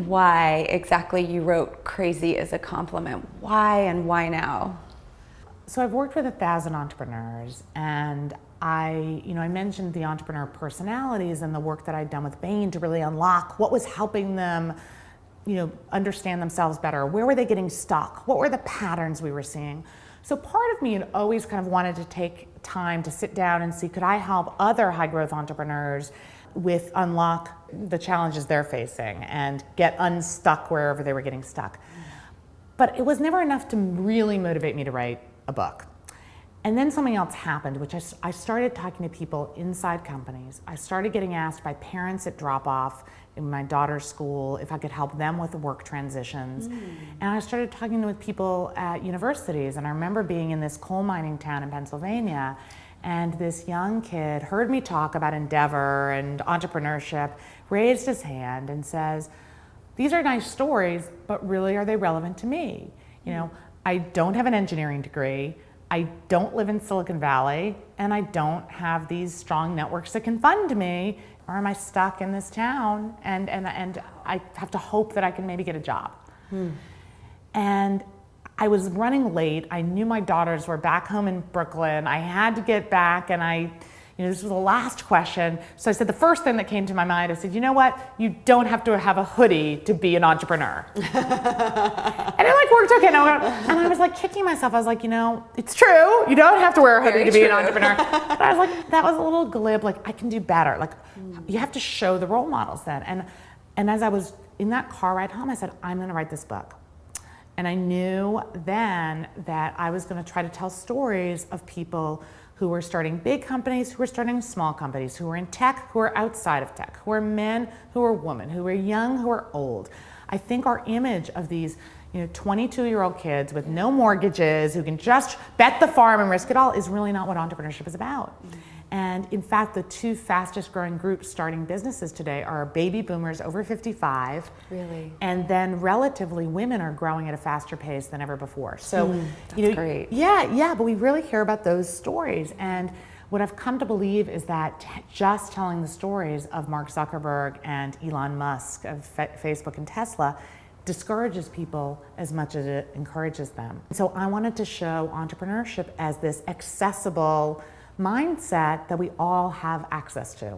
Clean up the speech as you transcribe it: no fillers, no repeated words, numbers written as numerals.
why exactly you wrote Crazy is a Compliment. Why and why now? So I've worked with 1,000 entrepreneurs, and I mentioned the entrepreneur personalities and the work that I'd done with Bain to really unlock what was helping them, understand themselves better. Where were they getting stuck? What were the patterns we were seeing? So part of me had always kind of wanted to take time to sit down and see, could I help other high growth entrepreneurs with unlock the challenges they're facing and get unstuck wherever they were getting stuck. But it was never enough to really motivate me to write a book. And then something else happened, which I started talking to people inside companies. I started getting asked by parents at drop-off in my daughter's school if I could help them with the work transitions. And I started talking with people at universities. And I remember being in this coal mining town in Pennsylvania, and this young kid heard me talk about Endeavor and entrepreneurship, raised his hand and says, "These are nice stories, but really are they relevant to me? I don't have an engineering degree. I don't live in Silicon Valley, and I don't have these strong networks that can fund me, or am I stuck in this town and I have to hope that I can maybe get a job?" And I was running late. I knew my daughters were back home in Brooklyn. I had to get back, and this was the last question. So I said the first thing that came to my mind, I said, "You know what? You don't have to have a hoodie to be an entrepreneur." And it worked okay. And I was kicking myself. I was like, it's true. You don't have to wear a hoodie to be an entrepreneur. But I was that was a little glib. I can do better. You have to show the role models then. And as I was in that car ride home, I said, I'm going to write this book. And I knew then that I was going to try to tell stories of people who were starting big companies, who were starting small companies, who were in tech, who were outside of tech, who were men, who were women, who were young, who were old. I think our image of these 22-year-old kids with no mortgages who can just bet the farm and risk it all is really not what entrepreneurship is about. And in fact, the two fastest growing groups starting businesses today are baby boomers over 55. Really? And then relatively women are growing at a faster pace than ever before. So, that's great. Yeah, but we really hear about those stories. And what I've come to believe is that just telling the stories of Mark Zuckerberg and Elon Musk of Facebook and Tesla discourages people as much as it encourages them. So I wanted to show entrepreneurship as this accessible mindset that we all have access to.